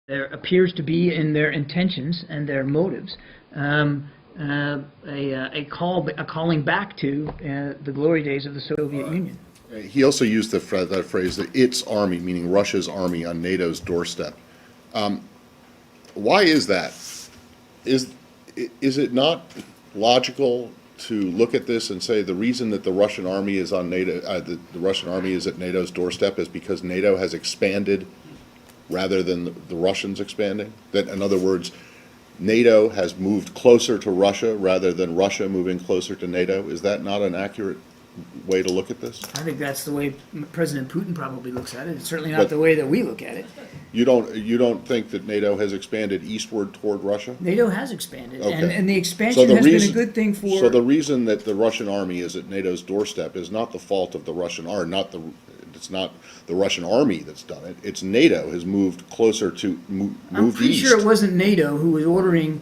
there appears to be in their intentions and their motives a calling back to the glory days of the Soviet Union. He also used that phrase, that its army, meaning Russia's army, on NATO's doorstep. Why is that? Is it not logical to look at this and say the reason that the Russian army is on NATO, the Russian army is at NATO's doorstep is because NATO has expanded rather than the Russians expanding? That, in other words, NATO has moved closer to Russia rather than Russia moving closer to NATO? Is that not an accurate way to look at this? I think that's the way President Putin probably looks at it. It's certainly not But- the way that we look at it. You don't think that NATO has expanded eastward toward Russia? NATO has expanded, Okay. and the So expansion the has been a reason- good thing for. So the reason that the Russian army is at NATO's doorstep is not the fault of the Russian army, it's not the Russian army that's done it. It's NATO has moved closer to, I'm moved pretty east. sure it wasn't NATO who was ordering,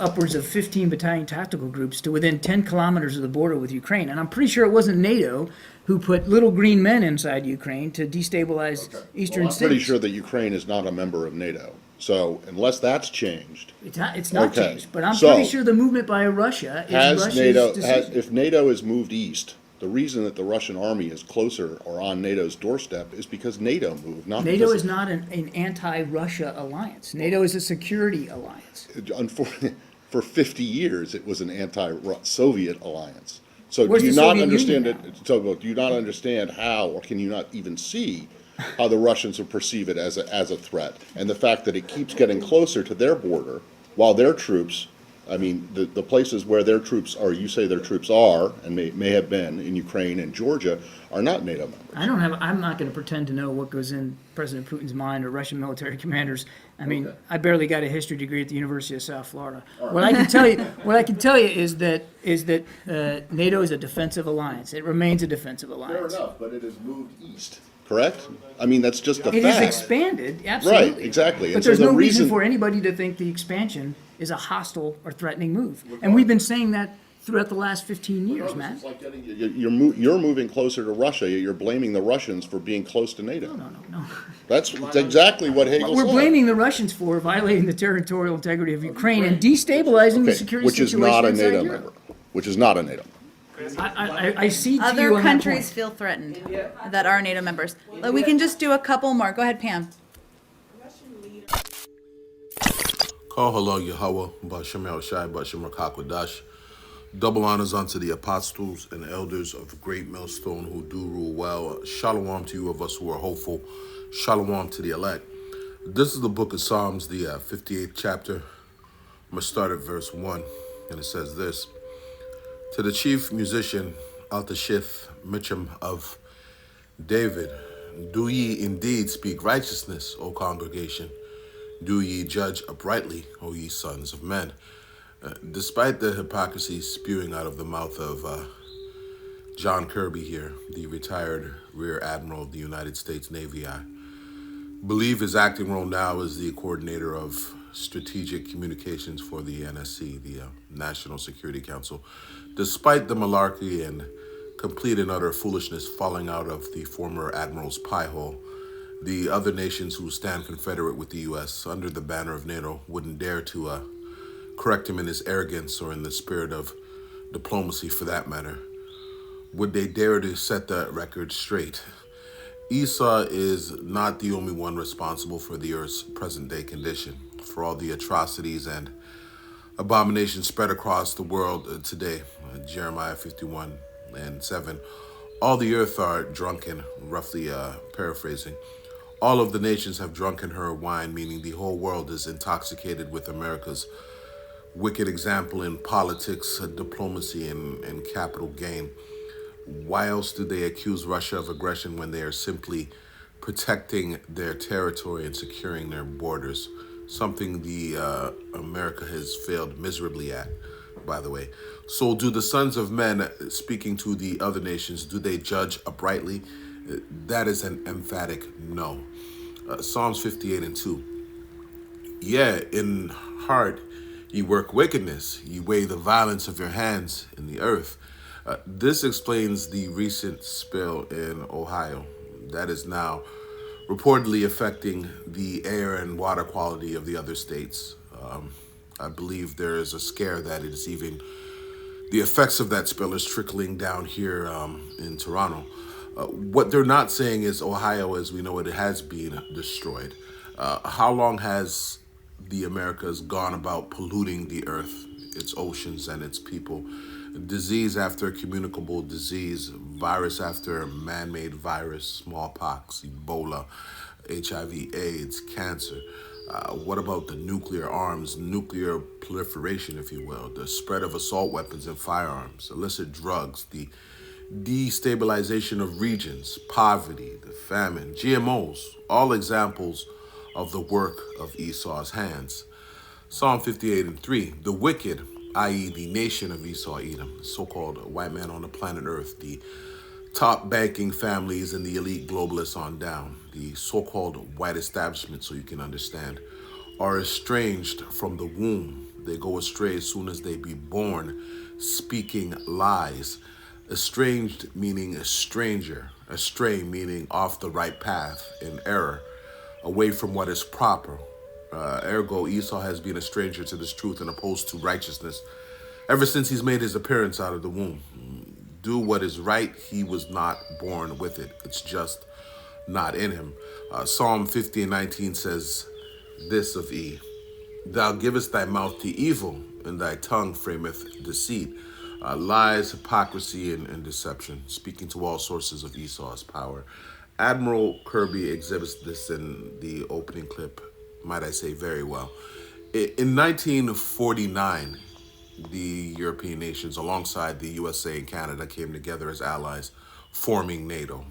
upwards of 15 battalion tactical groups to within 10 kilometers of the border with Ukraine. And I'm pretty sure it wasn't NATO who put little green men inside Ukraine to destabilize eastern Well, I'm pretty cities. sure that Ukraine is not a member of NATO. So unless that's changed, It's not Okay. changed, but I'm So, pretty sure the movement by Russia is has Russia's NATO, decision. if NATO has moved east, the reason that the Russian army is closer or on NATO's doorstep is because NATO moved, not NATO because is not an anti-Russia alliance. NATO is a security alliance. Unfortunately, for 50 years, it was an anti-Soviet alliance. So Where's do you the not Soviet understand it? Union So do you not understand how, or can you not even see how the Russians will perceive it as a threat? And the fact that it keeps getting closer to their border, while their troops, I mean, the places where their troops are, you say their troops are, and may have been in Ukraine and Georgia, are not NATO members. I'm not going to pretend to know what goes in President Putin's mind or Russian military commanders. I mean, I barely got a history degree at the University of South Florida. What I can tell you is that NATO is a defensive alliance. It remains a defensive Fair alliance. enough, but it has moved east, correct? I mean, that's just a fact. It has expanded, absolutely. Right, exactly. But And so there's the no reason reason- for anybody to think the expansion is a hostile or threatening move. And we've been saying that throughout the last 15 years, Matt. It's like you're moving closer to Russia, yet you're blaming the Russians for being close to NATO. No. That's exactly what Hegel What we're said. blaming the Russians for violating the territorial integrity of Ukraine and destabilizing the Okay, security which is situation not a inside NATO Europe. member. Which is not a NATO. I see to you Other on that countries point. feel threatened that are NATO members. Like, we can just do a couple more. Go ahead, Pam. Call hello Yahweh, Bashem Shai, Bashem Rakakwadash. Double honors unto the apostles and elders of the great millstone who do rule well. Shalom to you of us who are hopeful. Shalom to the elect. This is the book of Psalms, the 58th chapter. I'm going to start at verse 1, and it says this. To the chief musician, Altashith Mitcham of David, do ye indeed speak righteousness, O congregation? Do ye judge uprightly, O ye sons of men? Despite the hypocrisy spewing out of the mouth of John Kirby here, the retired Rear Admiral of the United States Navy, I believe his acting role now is the coordinator of strategic communications for the NSC, the National Security Council. Despite the malarkey and complete and utter foolishness falling out of the former admiral's pie hole, the other nations who stand confederate with the U.S. under the banner of NATO wouldn't dare to correct him in his arrogance or in the spirit of diplomacy for that matter. Would they dare to set the record straight? Esau is not the only one responsible for the Earth's present-day condition, for all the atrocities and abominations spread across the world today. Jeremiah 51:7. All the earth are drunken, roughly paraphrasing. All of the nations have drunken her wine, meaning the whole world is intoxicated with America's wicked example in politics, diplomacy, and capital gain. Why else do they accuse Russia of aggression when they are simply protecting their territory and securing their borders? Something the America has failed miserably at, by the way. So do the sons of men, speaking to the other nations, do they judge uprightly? That is an emphatic no. Psalms 58:2. Yeah, in heart ye work wickedness, ye weigh the violence of your hands in the earth. This explains the recent spill in Ohio that is now reportedly affecting the air and water quality of the other states. I believe there is a scare that it is even the effects of that spill is trickling down here in Toronto. What they're not saying is Ohio, as we know it, has been destroyed. How long has the Americas gone about polluting the earth, its oceans, and its people? Disease after communicable disease, virus after man-made virus, smallpox, Ebola, HIV/AIDS, cancer. What about the nuclear arms, nuclear proliferation, if you will, the spread of assault weapons and firearms, illicit drugs, the destabilization of regions, poverty, the famine, GMOs, all examples of the work of Esau's hands. Psalm 58:3, the wicked, i.e. the nation of Esau, Edom, the so-called white man on the planet Earth, the top banking families and the elite globalists on down, the so-called white establishment, so you can understand, are estranged from the womb. They go astray as soon as they be born, speaking lies. Estranged meaning a stranger, astray meaning off the right path, in error, away from what is proper. Ergo, Esau has been a stranger to this truth and opposed to righteousness ever since he's made his appearance out of the womb. Do what is right, he was not born with it. It's just not in him. Psalm 50:19 says this of E, thou givest thy mouth to evil, and thy tongue frameth deceit. Lies, hypocrisy, and deception, speaking to all sources of Esau's power. Admiral Kirby exhibits this in the opening clip, might I say, very well. In 1949, the European nations, alongside the USA and Canada, came together as allies, forming NATO,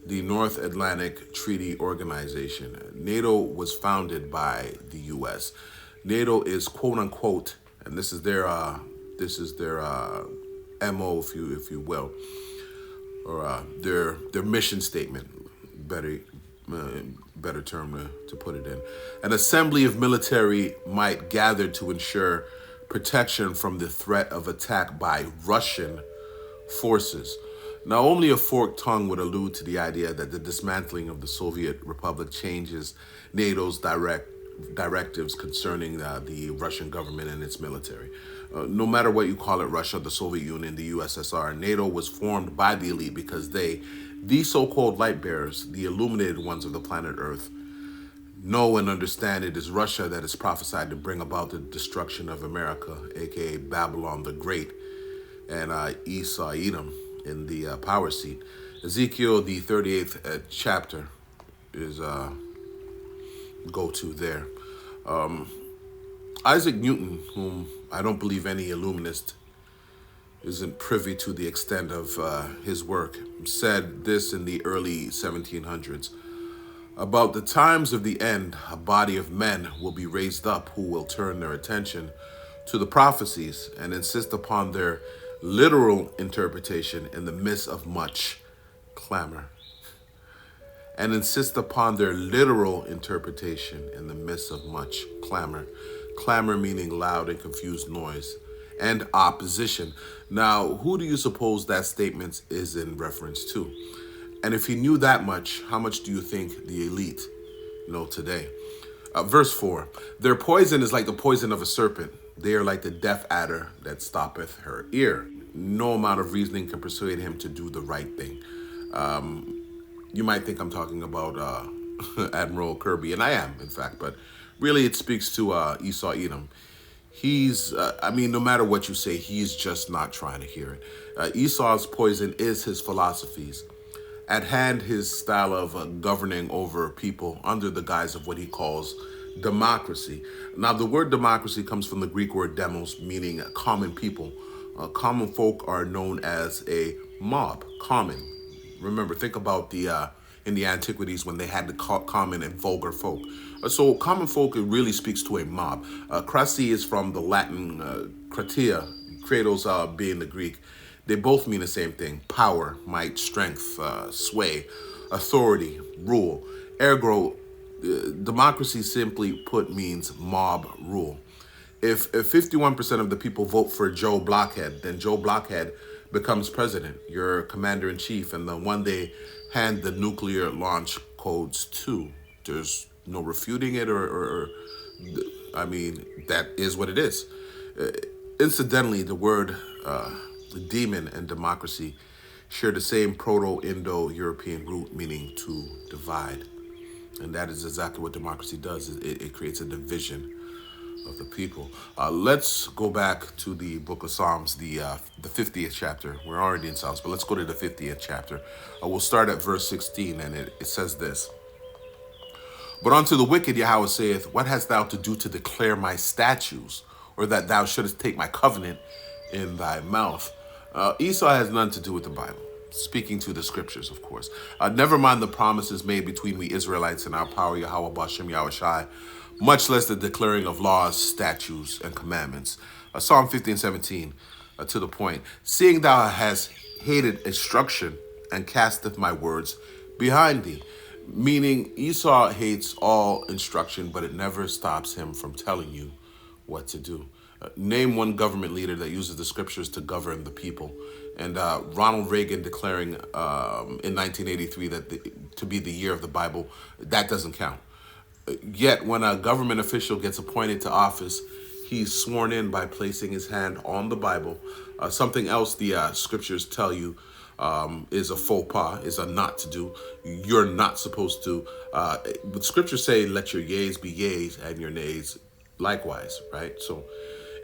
the North Atlantic Treaty Organization. NATO was founded by the US. NATO is quote unquote, and this is their MO, if you will, or their mission statement, better term to put it in. An assembly of military might gathered to ensure protection from the threat of attack by Russian forces. Now, only a forked tongue would allude to the idea that the dismantling of the Soviet Republic changes NATO's directives concerning the Russian government and its military. No matter what you call it, Russia, the Soviet Union, the USSR, NATO was formed by the elite because they, the so-called light bearers, the illuminated ones of the planet Earth, know and understand it is Russia that is prophesied to bring about the destruction of America, aka Babylon the Great, and Esau, Edom in the power seat. Ezekiel, the 38th chapter, is go-to there. Isaac Newton, whom I don't believe any illuminist isn't privy to the extent of his work, said this in the early 1700s. About the times of the end, a body of men will be raised up who will turn their attention to the prophecies and insist upon their literal interpretation in the midst of much clamor. And insist upon their literal interpretation in the midst of much clamor. Clamor meaning loud and confused noise, and opposition. Now, who do you suppose that statement is in reference to? And if he knew that much, how much do you think the elite know today? Verse 4, their poison is like the poison of a serpent. They are like the deaf adder that stoppeth her ear. No amount of reasoning can persuade him to do the right thing. You might think I'm talking about Admiral Kirby, and I am, in fact, but really it speaks to Esau Edom. He's, no matter what you say, he's just not trying to hear it. Esau's poison is his philosophies. At hand, his style of governing over people under the guise of what he calls democracy. Now, the word democracy comes from the Greek word demos, meaning common people. Common folk are known as a mob, common. Remember, think about in the antiquities when they had the common and vulgar folk. So common folk, it really speaks to a mob. Crasi is from the Latin kratia, kratos being the Greek. They both mean the same thing: power, might, strength, sway, authority, rule. Ergo, democracy simply put means mob rule. If 51% of the people vote for Joe Blockhead, then Joe Blockhead becomes president, your commander-in-chief, and the one they hand the nuclear launch codes too. There's no refuting it, I mean, that is what it is. Incidentally, the word demon and democracy share the same Proto-Indo-European root, meaning to divide. And that is exactly what democracy does. It creates a division of the people. Let's go back to the book of Psalms, the 50th chapter. We're already in Psalms, but let's go to the 50th chapter. We'll start at verse 16, and it says this. But unto the wicked Yahweh saith, what hast thou to do to declare my statutes, or that thou shouldest take my covenant in thy mouth? Esau has nothing to do with the Bible. Speaking to the scriptures, of course. Never mind the promises made between we Israelites and our power, Yahweh Bashem Yahushai, much less the declaring of laws, statutes, and commandments. Psalm 15:17, to the point. Seeing thou hast hated instruction and casteth my words behind thee. Meaning Esau hates all instruction, but it never stops him from telling you what to do. Name one government leader that uses the scriptures to govern the people. And Ronald Reagan declaring in 1983 that to be the year of the Bible, that doesn't count. Yet when a government official gets appointed to office, he's sworn in by placing his hand on the Bible. Something else the scriptures tell you is a faux pas, is a not to do. You're not supposed to. But scriptures say, let your yeas be yeas and your nays likewise, right? So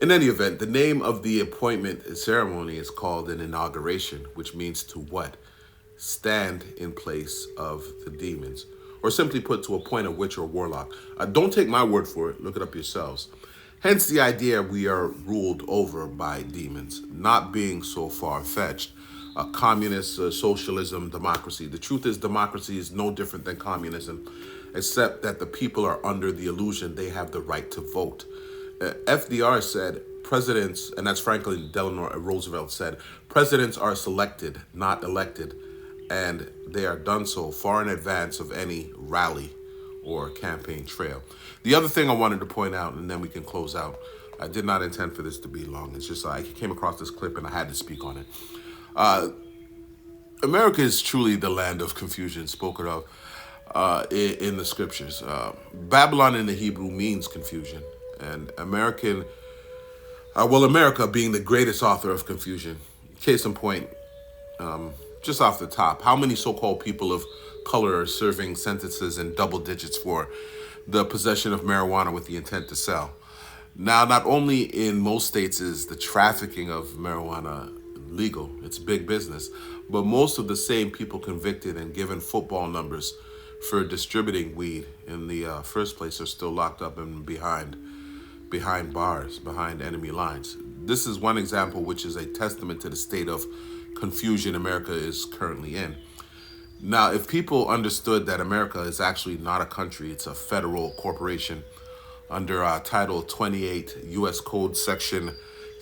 in any event, the name of the appointment ceremony is called an inauguration, which means to what? Stand in place of the demons. Or simply put, to appoint a witch or warlock. Don't take my word for it. Look it up yourselves. Hence the idea we are ruled over by demons, not being so far-fetched. Communist, socialism, democracy. The truth is democracy is no different than communism, except that the people are under the illusion they have the right to vote. FDR said, presidents, and that's Franklin Delano Roosevelt said, presidents are selected, not elected, and they are done so far in advance of any rally or campaign trail. The other thing I wanted to point out, and then we can close out, I did not intend for this to be long. It's just I came across this clip and I had to speak on it. America is truly the land of confusion spoken of in the scriptures. Babylon in the Hebrew means confusion. And America being the greatest author of confusion. Case in point, just off the top, how many so-called people of color are serving sentences in double digits for the possession of marijuana with the intent to sell? Now, not only in most states is the trafficking of marijuana legal, it's big business, but most of the same people convicted and given football numbers for distributing weed in the first place are still locked up and behind bars, behind enemy lines. This is one example which is a testament to the state of confusion America is currently in. Now, if people understood that America is actually not a country, it's a federal corporation under Title 28 U.S. Code Section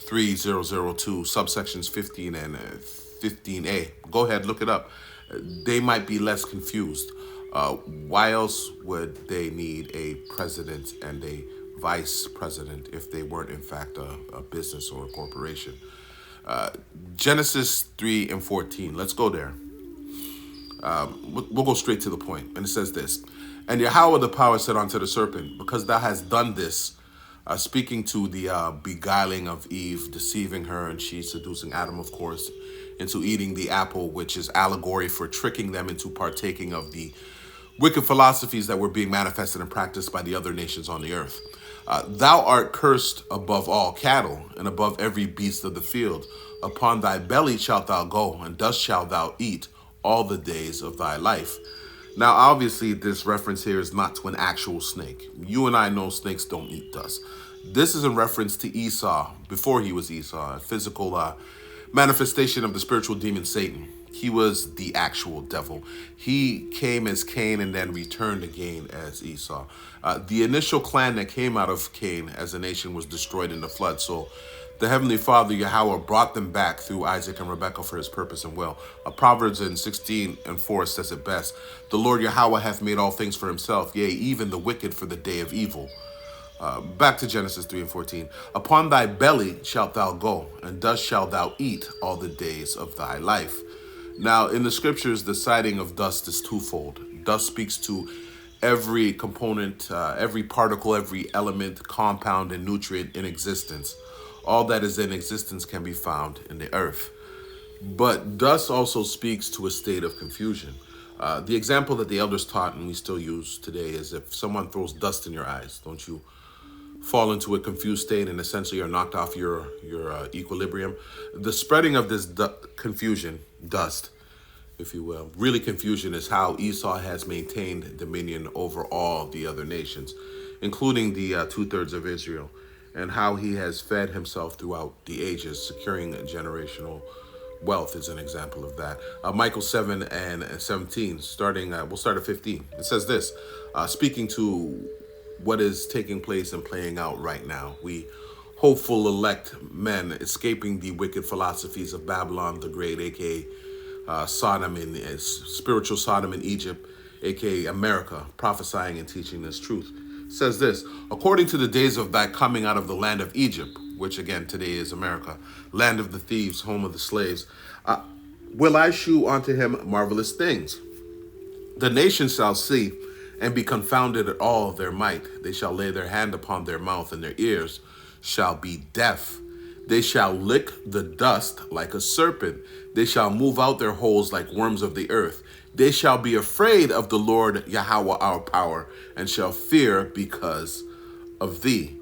3002, subsections 15 and 15A. Go ahead, look it up. They might be less confused. Why else would they need a president and a vice president if they weren't in fact a business or a corporation? Genesis 3 and 14. Let's go there. We'll go straight to the point. And it says this. And Yahweh the power said unto the serpent, because thou hast done this, speaking to the beguiling of Eve, deceiving her, and she seducing Adam, of course, into eating the apple, which is allegory for tricking them into partaking of the wicked philosophies that were being manifested and practiced by the other nations on the earth. Thou art cursed above all cattle and above every beast of the field. Upon thy belly shalt thou go, and dust shalt thou eat all the days of thy life. Now, obviously, this reference here is not to an actual snake. You and I know snakes don't eat dust. This is in reference to Esau, before he was Esau, a physical manifestation of the spiritual demon Satan. He was the actual devil. He came as Cain and then returned again as Esau. The initial clan that came out of Cain as a nation was destroyed in the flood. So the Heavenly Father, Yahweh, brought them back through Isaac and Rebekah for his purpose and will. Proverbs in 16 and 4 says it best. The Lord Yahweh hath made all things for himself, yea, even the wicked for the day of evil. Back to Genesis 3 and 14. Upon thy belly shalt thou go, and dust shalt thou eat all the days of thy life. Now, in the scriptures, the citing of dust is twofold. Dust speaks to every component, every particle, every element, compound, and nutrient in existence. All that is in existence can be found in the earth. But dust also speaks to a state of confusion. The example that the elders taught and we still use today is if someone throws dust in your eyes, don't you fall into a confused state and essentially are knocked off your equilibrium? The spreading of this confusion, dust, if you will, really confusion, is how Esau has maintained dominion over all the other nations, including the 2/3 of Israel, and how he has fed himself throughout the ages, securing generational wealth is an example of that. Michael 7 and 17, we'll start at 15. It says this, speaking to what is taking place and playing out right now. We hopeful elect men escaping the wicked philosophies of Babylon the Great, aka Sodom in spiritual Sodom in Egypt, aka America, prophesying and teaching this truth. It says this, according to the days of thy coming out of the land of Egypt, which again today is America, land of the thieves, home of the slaves, will I shew unto him marvelous things. The nations shall see and be confounded at all their might. They shall lay their hand upon their mouth, and their ears shall be deaf. They shall lick the dust like a serpent. They shall move out their holes like worms of the earth. They shall be afraid of the Lord Yahweh our power, and shall fear because of thee.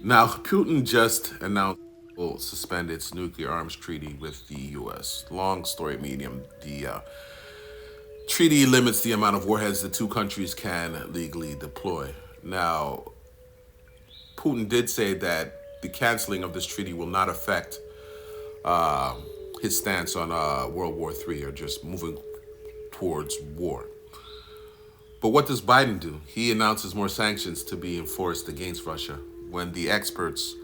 Now, Putin just announced will suspend its nuclear arms treaty with the U.S. Long story medium. The treaty limits the amount of warheads the two countries can legally deploy. Now, Putin did say that the canceling of this treaty will not affect his stance on World War III, or just moving towards war. But what does Biden do? He announces more sanctions to be enforced against Russia, when the experts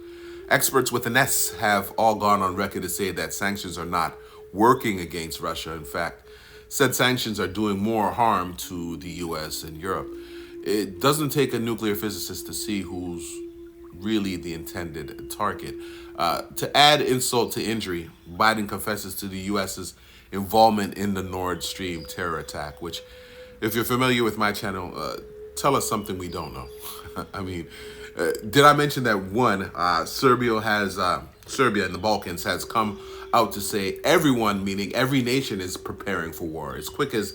with an S, have all gone on record to say that sanctions are not working against Russia. In fact, said sanctions are doing more harm to the U.S. and Europe. It doesn't take a nuclear physicist to see who's really the intended target. To add insult to injury, Biden confesses to the U.S.'s involvement in the Nord Stream terror attack, which, if you're familiar with my channel, tell us something we don't know. I mean, did I mention that Serbia in the Balkans has come out to say everyone, meaning every nation, is preparing for war. As quick as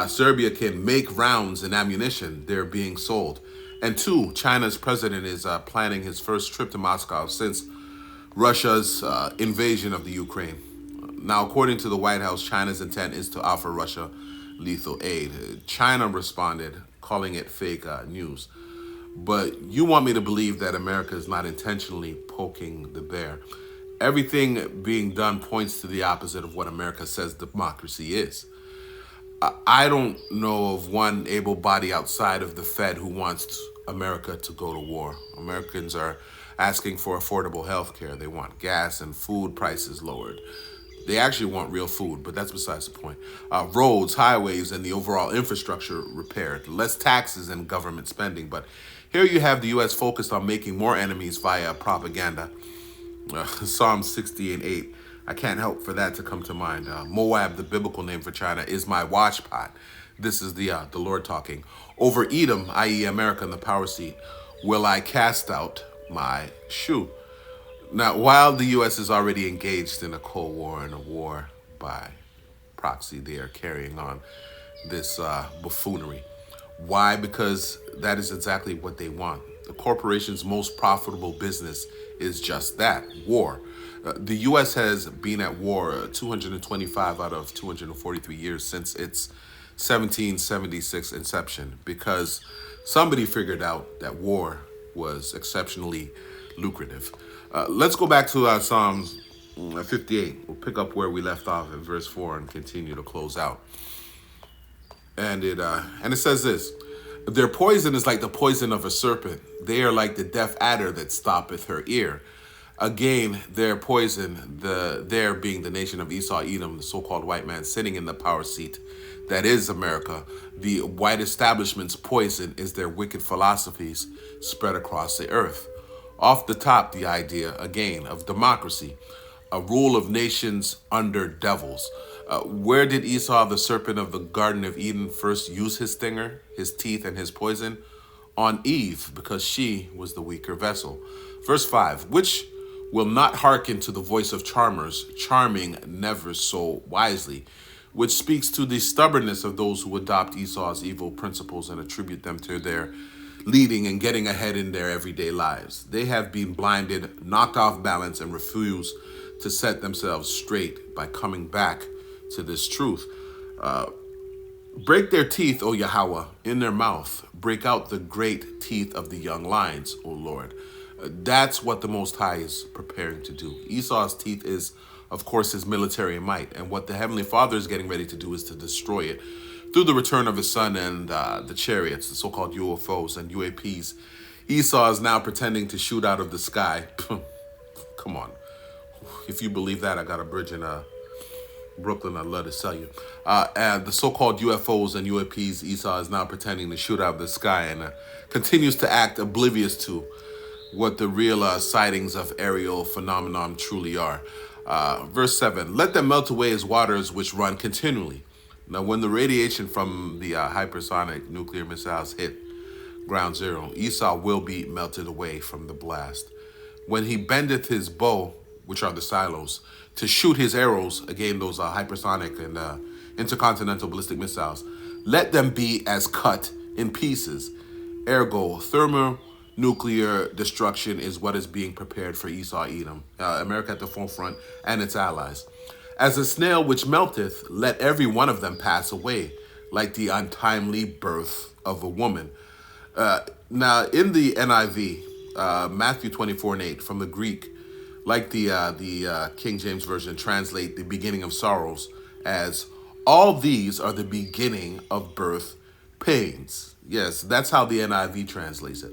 Serbia can make rounds and ammunition, they're being sold. And 2, China's president is planning his first trip to Moscow since Russia's invasion of the Ukraine. Now, according to the White House, China's intent is to offer Russia lethal aid. China responded, calling it fake news. But you want me to believe that America is not intentionally poking the bear. Everything being done points to the opposite of what America says democracy is. I don't know of one able body outside of the Fed who wants America to go to war. Americans are asking for affordable health care. They want gas and food prices lowered. They actually want real food, but that's besides the point. Roads, highways, and the overall infrastructure repaired. Less taxes and government spending. But here you have the U.S. focused on making more enemies via propaganda. Psalm 68:8. I can't help for that to come to mind. Moab, the biblical name for China, is my watchpot. This is the Lord talking. Over Edom, i.e. America in the power seat, will I cast out my shoe. Now, while the U.S. is already engaged in a Cold War and a war by proxy, they are carrying on this buffoonery. Why? Because that is exactly what they want. The corporation's most profitable business is just that, war. The U.S. has been at war 225 out of 243 years since its 1776 inception, because somebody figured out that war was exceptionally lucrative. Let's go back to Psalms 58. We'll pick up where we left off in verse 4 and continue to close out. And it says this: their poison is like the poison of a serpent. They are like the deaf adder that stoppeth her ear. Again, their poison, there being the nation of Esau, Edom, the so-called white man sitting in the power seat, that is America. The white establishment's poison is their wicked philosophies spread across the earth. Off the top, the idea, again, of democracy, a rule of nations under devils. Where did Esau, the serpent of the Garden of Eden, first use his stinger, his teeth, and his poison? On Eve, because she was the weaker vessel. Verse 5, which will not hearken to the voice of charmers, charming never so wisely, which speaks to the stubbornness of those who adopt Esau's evil principles and attribute them to their leading and getting ahead in their everyday lives. They have been blinded, knocked off balance, and refuse to set themselves straight by coming back to this truth. Break their teeth, O Yahweh, in their mouth. Break out the great teeth of the young lions, O Lord. That's what the Most High is preparing to do. Esau's teeth is, of course, his military might. And what the Heavenly Father is getting ready to do is to destroy it through the return of his son and the chariots, the so-called UFOs and UAPs. Esau is now pretending to shoot out of the sky. Come on. If you believe that, I got a bridge in Brooklyn, I'd love to sell you. And the so-called UFOs and UAPs, Esau is now pretending to shoot out of the sky and continues to act oblivious to what the real sightings of aerial phenomenon truly are. Verse 7, let them melt away as waters which run continually. Now, when the radiation from the hypersonic nuclear missiles hit ground zero, Esau will be melted away from the blast. When he bendeth his bow, which are the silos, to shoot his arrows, again, those hypersonic and intercontinental ballistic missiles, let them be as cut in pieces. Ergo, thermonuclear destruction is what is being prepared for Esau Edom, America at the forefront, and its allies. As a snail which melteth, let every one of them pass away, like the untimely birth of a woman. Now, in the NIV, Matthew 24:8, from the Greek, like the King James Version, translate the beginning of sorrows as, all these are the beginning of birth pains. Yes, that's how the NIV translates it.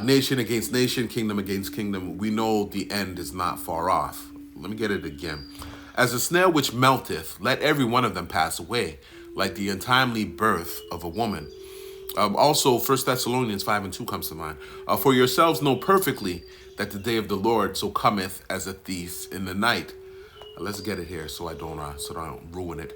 Nation against nation, kingdom against kingdom. We know the end is not far off. Let me get it again. As a snail which melteth, let every one of them pass away, like the untimely birth of a woman. Also, 1 Thessalonians 5:2 comes to mind. For yourselves know perfectly that the day of the Lord so cometh as a thief in the night. Let's get it here so I don't ruin it.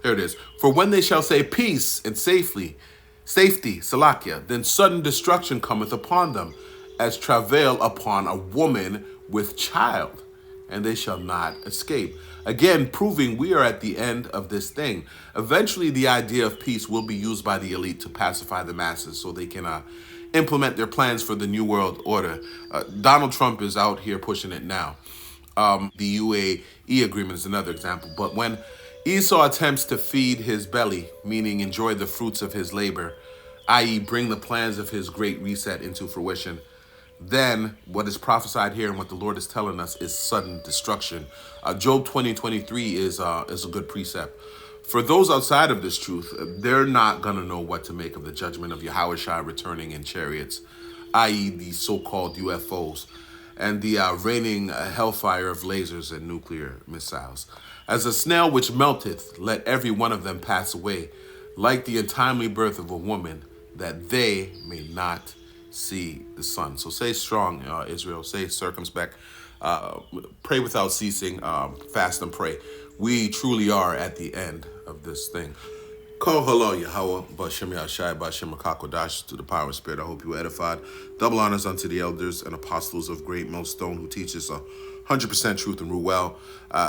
There it is. For when they shall say peace and safety, Salakia, then sudden destruction cometh upon them, as travail upon a woman with child, and they shall not escape. Again, proving we are at the end of this thing. Eventually, the idea of peace will be used by the elite to pacify the masses so they can implement their plans for the New World Order. Donald Trump is out here pushing it now. The UAE agreement is another example. But when Esau attempts to feed his belly, meaning enjoy the fruits of his labor, i.e. bring the plans of his great reset into fruition, then what is prophesied here and what the Lord is telling us is sudden destruction. Job 20:23 is a good precept. For those outside of this truth, they're not going to know what to make of the judgment of Yahushua returning in chariots, i.e. the so-called UFOs, and the raining hellfire of lasers and nuclear missiles. As a snail which melteth, let every one of them pass away, like the untimely birth of a woman, that they may not see the sun. So stay strong, Israel. Stay circumspect. Pray without ceasing. Fast and pray. We truly are at the end of this thing. Call hello, Yahweh, Bashem Yashai, Bashem Makakodash, to the power of spirit. I hope you were edified. Double honors unto the elders and apostles of Great Millstone who teach us 100% truth and rule well.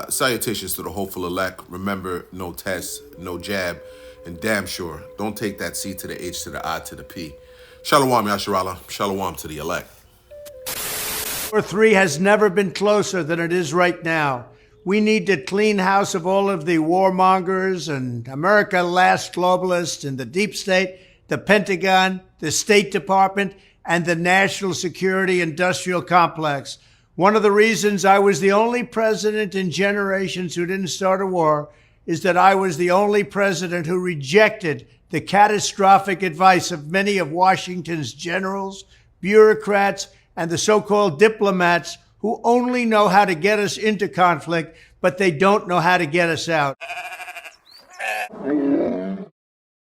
Salutations to the hopeful elect. Remember, no test, no jab, and damn sure, don't take that C to the H to the I to the P. Shalom, Yasharallah. Shalom to the elect. War III has never been closer than it is right now. We need to clean house of all of the warmongers and America Last globalists and the deep state, the Pentagon, the State Department, and the national security industrial complex. One of the reasons I was the only president in generations who didn't start a war is that I was the only president who rejected the catastrophic advice of many of Washington's generals, bureaucrats, and the so-called diplomats who only know how to get us into conflict, but they don't know how to get us out.